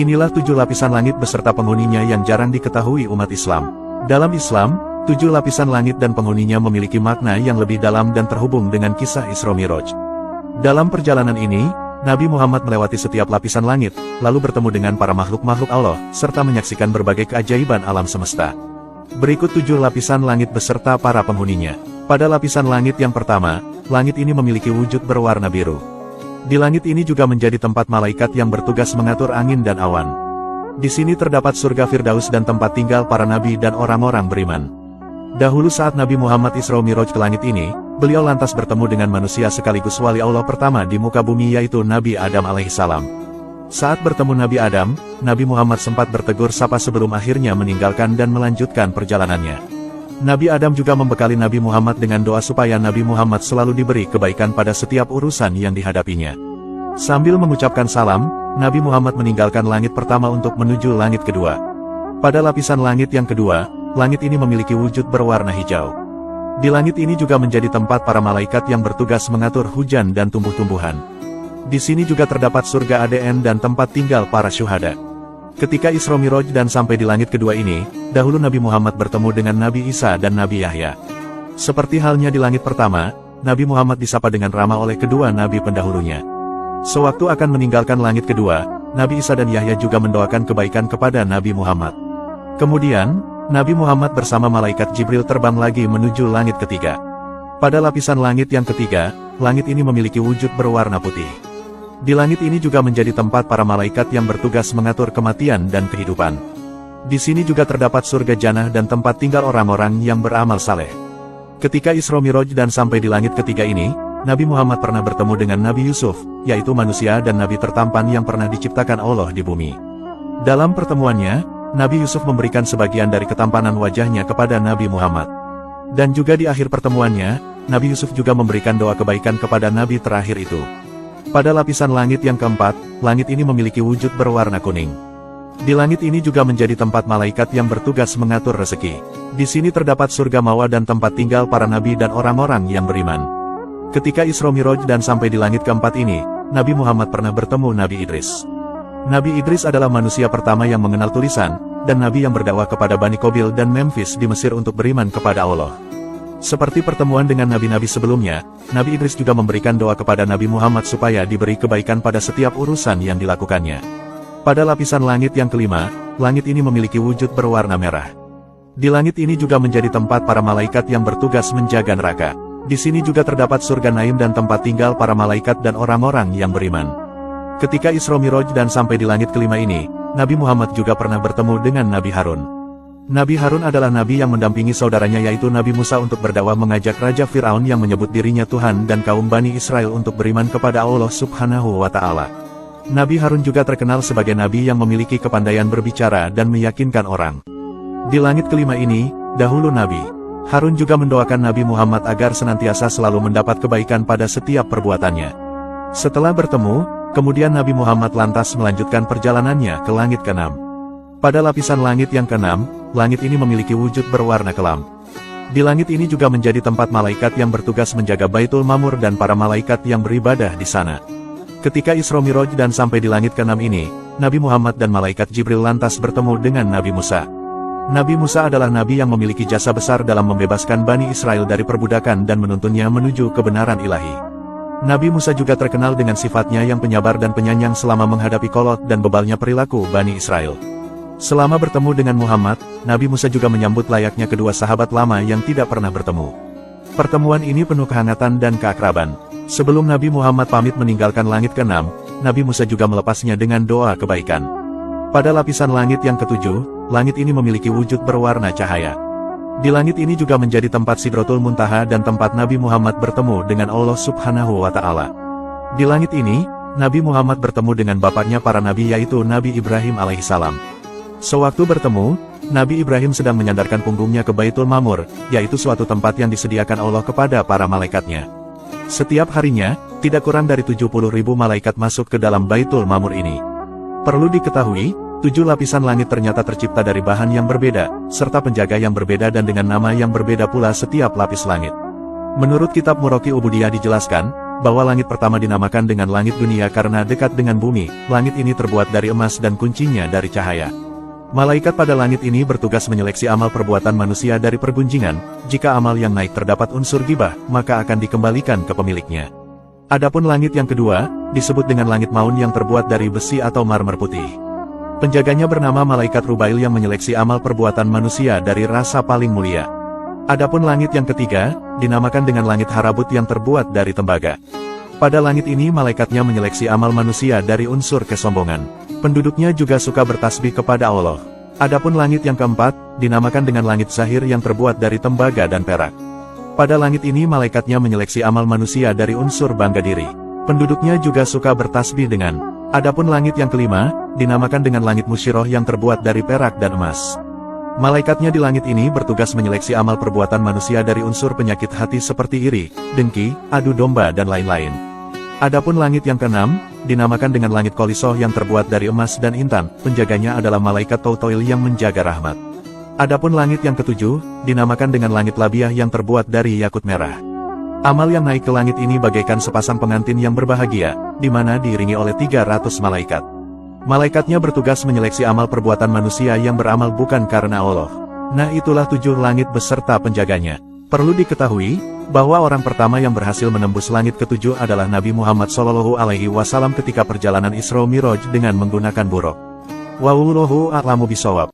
Inilah 7 lapisan langit beserta penghuninya yang jarang diketahui umat Islam. Dalam Islam, 7 lapisan langit dan penghuninya memiliki makna yang lebih dalam dan terhubung dengan kisah Isra Miraj. Dalam perjalanan ini, Nabi Muhammad melewati setiap lapisan langit, lalu bertemu dengan para makhluk-makhluk Allah, serta menyaksikan berbagai keajaiban alam semesta. Berikut 7 lapisan langit beserta para penghuninya. Pada lapisan langit yang pertama, langit ini memiliki wujud berwarna biru. Di langit ini juga menjadi tempat malaikat yang bertugas mengatur angin dan awan. Di sini terdapat surga Firdaus dan tempat tinggal para nabi dan orang-orang beriman. Dahulu saat Nabi Muhammad Isra Miraj ke langit ini, beliau lantas bertemu dengan manusia sekaligus wali Allah pertama di muka bumi yaitu Nabi Adam alaihissalam. Saat bertemu Nabi Adam, Nabi Muhammad sempat bertegur sapa sebelum akhirnya meninggalkan dan melanjutkan perjalanannya. Nabi Adam juga membekali Nabi Muhammad dengan doa supaya Nabi Muhammad selalu diberi kebaikan pada setiap urusan yang dihadapinya. Sambil mengucapkan salam, Nabi Muhammad meninggalkan langit pertama untuk menuju langit kedua. Pada lapisan langit yang kedua, langit ini memiliki wujud berwarna hijau. Di langit ini juga menjadi tempat para malaikat yang bertugas mengatur hujan dan tumbuh-tumbuhan. Di sini juga terdapat surga ADN dan tempat tinggal para syuhada. Ketika Isra Miraj dan sampai di langit kedua ini, dahulu Nabi Muhammad bertemu dengan Nabi Isa dan Nabi Yahya. Seperti halnya di langit pertama, Nabi Muhammad disapa dengan ramah oleh kedua nabi pendahulunya. Sewaktu akan meninggalkan langit kedua, Nabi Isa dan Yahya juga mendoakan kebaikan kepada Nabi Muhammad. Kemudian, Nabi Muhammad bersama malaikat Jibril terbang lagi menuju langit ketiga. Pada lapisan langit yang ketiga, langit ini memiliki wujud berwarna putih. Di langit ini juga menjadi tempat para malaikat yang bertugas mengatur kematian dan kehidupan. Di sini juga terdapat surga Jannah dan tempat tinggal orang-orang yang beramal saleh. Ketika Isra Miraj dan sampai di langit ketiga ini, Nabi Muhammad pernah bertemu dengan Nabi Yusuf, yaitu manusia dan nabi tertampan yang pernah diciptakan Allah di bumi. Dalam pertemuannya, Nabi Yusuf memberikan sebagian dari ketampanan wajahnya kepada Nabi Muhammad. Dan juga di akhir pertemuannya, Nabi Yusuf juga memberikan doa kebaikan kepada nabi terakhir itu. Pada lapisan langit yang keempat, langit ini memiliki wujud berwarna kuning. Di langit ini juga menjadi tempat malaikat yang bertugas mengatur rezeki. Di sini terdapat surga Mawa dan tempat tinggal para nabi dan orang-orang yang beriman. Ketika Isra Miraj dan sampai di langit keempat ini, Nabi Muhammad pernah bertemu Nabi Idris. Nabi Idris adalah manusia pertama yang mengenal tulisan, dan nabi yang berdakwah kepada Bani Qabil dan Memphis di Mesir untuk beriman kepada Allah. Seperti pertemuan dengan nabi-nabi sebelumnya, Nabi Idris juga memberikan doa kepada Nabi Muhammad supaya diberi kebaikan pada setiap urusan yang dilakukannya. Pada lapisan langit yang kelima, langit ini memiliki wujud berwarna merah. Di langit ini juga menjadi tempat para malaikat yang bertugas menjaga neraka. Di sini juga terdapat surga Naim dan tempat tinggal para malaikat dan orang-orang yang beriman. Ketika Isra Miraj dan sampai di langit kelima ini, Nabi Muhammad juga pernah bertemu dengan Nabi Harun. Nabi Harun adalah nabi yang mendampingi saudaranya yaitu Nabi Musa untuk berdakwah mengajak Raja Fir'aun yang menyebut dirinya Tuhan dan kaum Bani Israel untuk beriman kepada Allah Subhanahu wa Ta'ala. Nabi Harun juga terkenal sebagai nabi yang memiliki kepandaian berbicara dan meyakinkan orang. Di langit kelima ini, dahulu Nabi Harun juga mendoakan Nabi Muhammad agar senantiasa selalu mendapat kebaikan pada setiap perbuatannya. Setelah bertemu, kemudian Nabi Muhammad lantas melanjutkan perjalanannya ke langit keenam. Pada lapisan langit yang keenam, langit ini memiliki wujud berwarna kelam. Di langit ini juga menjadi tempat malaikat yang bertugas menjaga Baitul Mamur dan para malaikat yang beribadah di sana. Ketika Isra Miraj dan sampai di langit keenam ini, Nabi Muhammad dan malaikat Jibril lantas bertemu dengan Nabi Musa. Nabi Musa adalah nabi yang memiliki jasa besar dalam membebaskan Bani Israel dari perbudakan dan menuntunnya menuju kebenaran ilahi. Nabi Musa juga terkenal dengan sifatnya yang penyabar dan penyayang selama menghadapi kolot dan bebalnya perilaku Bani Israel. Selama bertemu dengan Muhammad, Nabi Musa juga menyambut layaknya kedua sahabat lama yang tidak pernah bertemu. Pertemuan ini penuh kehangatan dan keakraban. Sebelum Nabi Muhammad pamit meninggalkan langit keenam, Nabi Musa juga melepasnya dengan doa kebaikan. Pada lapisan langit yang ketujuh, langit ini memiliki wujud berwarna cahaya. Di langit ini juga menjadi tempat Sidratul Muntaha dan tempat Nabi Muhammad bertemu dengan Allah Subhanahu wa Ta'ala. Di langit ini, Nabi Muhammad bertemu dengan bapaknya para nabi yaitu Nabi Ibrahim alaihissalam. Sewaktu bertemu, Nabi Ibrahim sedang menyandarkan punggungnya ke Baitul Mamur, yaitu suatu tempat yang disediakan Allah kepada para malaikatnya. Setiap harinya, tidak kurang dari 70.000 malaikat masuk ke dalam Baitul Mamur ini. Perlu diketahui, 7 lapisan langit ternyata tercipta dari bahan yang berbeda, serta penjaga yang berbeda dan dengan nama yang berbeda pula setiap lapis langit. Menurut kitab Muraqi Ubudiyah dijelaskan, bahwa langit pertama dinamakan dengan langit dunia karena dekat dengan bumi. Langit ini terbuat dari emas dan kuncinya dari cahaya. Malaikat pada langit ini bertugas menyeleksi amal perbuatan manusia dari pergunjingan. Jika amal yang naik terdapat unsur ghibah, maka akan dikembalikan ke pemiliknya. Adapun langit yang kedua, disebut dengan langit maun yang terbuat dari besi atau marmer putih. Penjaganya bernama Malaikat Rubail yang menyeleksi amal perbuatan manusia dari rasa paling mulia. Adapun langit yang ketiga, dinamakan dengan langit harabut yang terbuat dari tembaga. Pada langit ini malaikatnya menyeleksi amal manusia dari unsur kesombongan. Penduduknya juga suka bertasbih kepada Allah. Adapun langit yang keempat, dinamakan dengan langit zahir yang terbuat dari tembaga dan perak. Pada langit ini malaikatnya menyeleksi amal manusia dari unsur bangga diri. Penduduknya juga suka bertasbih dengan. Adapun langit yang kelima, dinamakan dengan langit musyiroh yang terbuat dari perak dan emas. Malaikatnya di langit ini bertugas menyeleksi amal perbuatan manusia dari unsur penyakit hati seperti iri, dengki, adu domba dan lain-lain. Adapun langit yang keenam, dinamakan dengan langit kolisoh yang terbuat dari emas dan intan. Penjaganya adalah malaikat Tautoil yang menjaga rahmat. Adapun langit yang ketujuh, dinamakan dengan langit labiah yang terbuat dari yakut merah. Amal yang naik ke langit ini bagaikan sepasang pengantin yang berbahagia, di mana diiringi oleh 300 malaikat. Malaikatnya bertugas menyeleksi amal perbuatan manusia yang beramal bukan karena Allah. Nah, itulah 7 langit beserta penjaganya. Perlu diketahui, bahwa orang pertama yang berhasil menembus langit ke-7 adalah Nabi Muhammad SAW ketika perjalanan Isra Miraj dengan menggunakan buraq. Wallahu a'lamu bishawab.